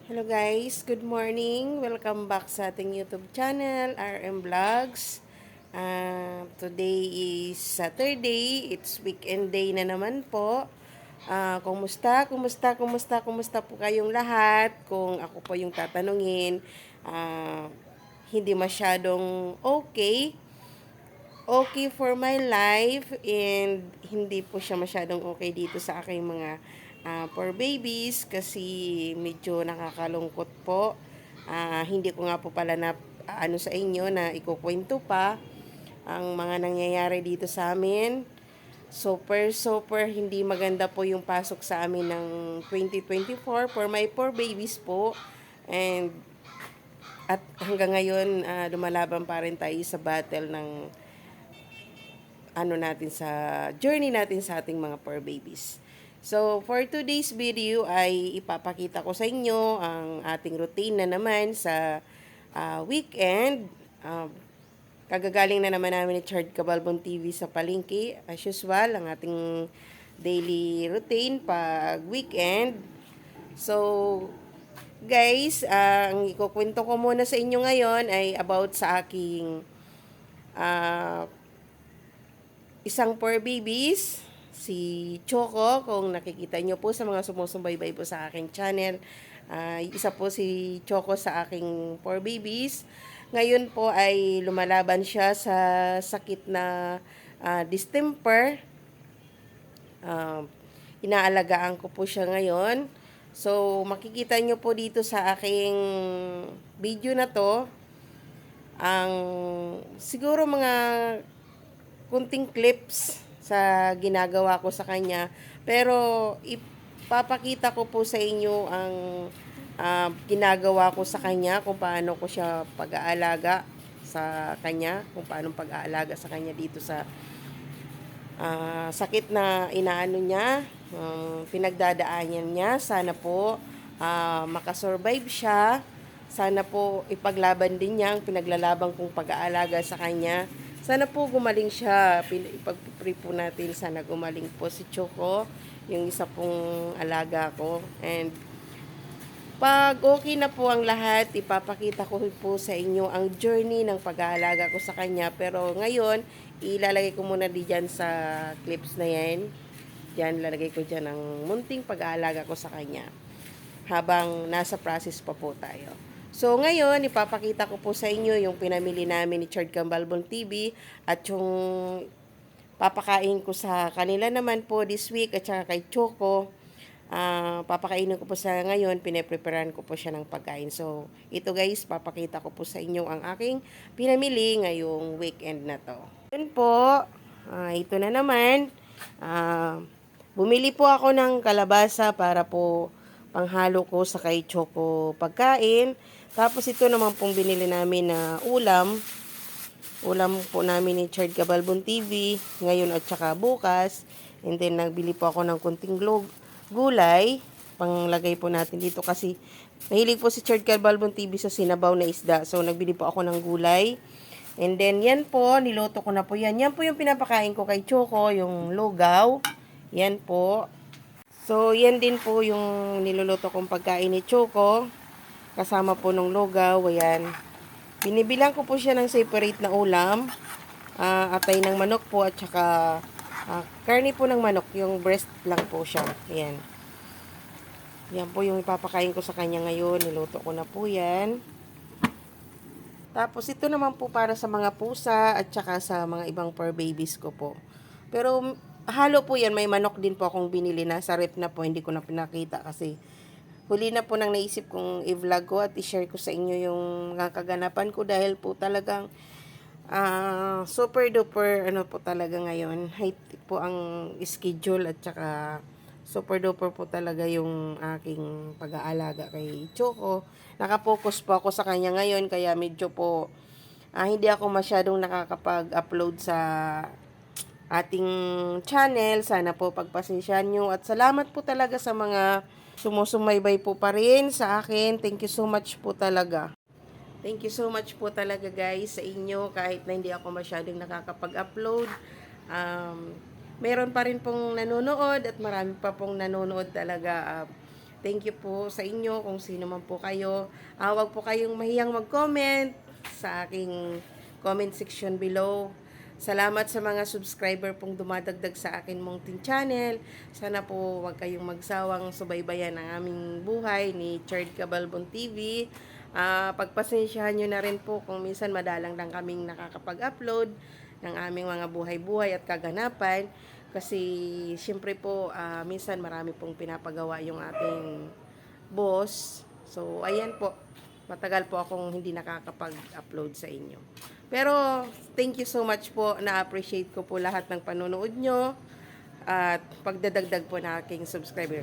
Hello guys, good morning. Welcome back sa ating YouTube channel, RM Vlogs. Today is Saturday. It's weekend day na naman po. Kumusta po kayong lahat? Kung ako po yung tatanungin, hindi masyadong okay. Okay for my life and hindi po siya masyadong okay dito sa aking mga for babies kasi medyo nakakalungkot po. Hindi ko nga po pala na ano sa inyo na ikukwento pa ang mga nangyayari dito sa amin. Super hindi maganda po yung pasok sa amin ng 2024 for my four babies po. And at hanggang ngayon, lumalaban pa rin tayo sa battle ng natin sa journey natin sa ating mga fur babies. So, for today's video ay ipapakita ko sa inyo ang ating routine na naman sa weekend. Kagagaling na naman namin ni Chard Cabalbon TV sa palengke. As usual, ang ating daily routine pag weekend. So, guys, ang ikukwento ko muna sa inyo ngayon ay about sa aking uh, isang poor babies, si Choco, kung nakikita nyo po sa mga sumusubaybay po sa aking channel. Isa po si Choco sa aking poor babies. Ngayon po ay lumalaban siya sa sakit na distemper. Inaalagaan ko po siya ngayon. So, makikita nyo po dito sa aking video na to, ang siguro mga kunting clips sa ginagawa ko sa kanya. Pero ipapakita ko po sa inyo ang ginagawa ko sa kanya, kung paano ko siya pag-aalaga sa kanya, kung paano pag-aalaga sa kanya dito sa sakit na inaano niya, pinagdadaanan niya. Sana po makasurvive siya. Sana po ipaglaban din niya ang pinaglalaban kong pag-aalaga sa kanya. Sana po gumaling siya. Ipag-pray po natin. Sana gumaling po si Choco, yung isa pong alaga ko. And pag okay na po ang lahat, ipapakita ko po sa inyo ang journey ng pag-aalaga ko sa kanya. Pero ngayon, ilalagay ko muna diyan sa clips na yan. Diyan, lalagay ko dyan ang munting pag-aalaga ko sa kanya habang nasa process pa po tayo. So, ngayon, ipapakita ko po sa inyo yung pinamili namin ni Chard Cambalbon TV at yung papakain ko sa kanila naman po this week at saka kay Choco. Papakainin ko po sa ngayon, pinepreparan ko po siya ng pagkain. So, ito guys, papakita ko po sa inyo ang aking pinamili ngayong weekend na to. Yun po, ito na naman. Bumili po ako ng kalabasa para po panghalo ko sa kay Choco pagkain. Tapos ito naman pong binili namin na ulam. Ulam po namin ni Chard Cabalbon TV ngayon at saka bukas. And then nagbili po ako ng kunting gulay. Panglagay po natin dito kasi mahilig po si Chard Cabalbon TV sa sinabaw na isda. So nagbili po ako ng gulay. And then yan po, niloto ko na po yan. Yan po yung pinapakain ko kay Choco, yung lugaw. Yan po. So, yan din po yung niluluto kong pagkain ni Choco. Kasama po ng lugaw. Ayan. Binibilang ko po siya ng separate na ulam. Atay ng manok po at saka karne po ng manok. Yung breast lang po siya. Ayan. Yan po yung ipapakain ko sa kanya ngayon. Niluto ko na po yan. Tapos ito naman po para sa mga pusa at saka sa mga ibang fur babies ko po. Pero halo po yan, may manok din po akong binili na sa rep na po, hindi ko na pinakita kasi huli na po nang naisip kong i-vlog ko at i-share ko sa inyo yung mga kaganapan ko dahil po talagang super duper po talaga ngayon. Height po ang schedule at saka super duper po talaga yung aking pag-aalaga kay Choco. Nakapokus po ako sa kanya ngayon kaya medyo po hindi ako masyadong nakakapag-upload sa ating channel. Sana po pagpasensyahan nyo at salamat po talaga sa mga sumusumaybay po pa rin sa akin. Thank you so much po talaga. Thank you so much po talaga guys sa inyo kahit na hindi ako masyadong nakakapag-upload. Meron pa rin pong nanonood at marami pa pong nanonood talaga. thank you po sa inyo kung sino man po kayo. Huwag po kayong mahiyang mag-comment sa aking comment section below. Salamat sa mga subscriber pong dumadagdag sa akin munting channel. Sana po wag kayong magsawang subaybayan ang aming buhay ni Chard Cabalbon TV. Pagpasensyahan nyo na rin po kung minsan madalang lang kaming nakakapag-upload ng aming mga buhay-buhay at kaganapan. Kasi siyempre po minsan marami pong pinapagawa yung ating boss. So ayan po, matagal po akong hindi nakakapag-upload sa inyo. Pero thank you so much po, na-appreciate ko po lahat ng panonood nyo at pagdadagdag po na aking subscriber.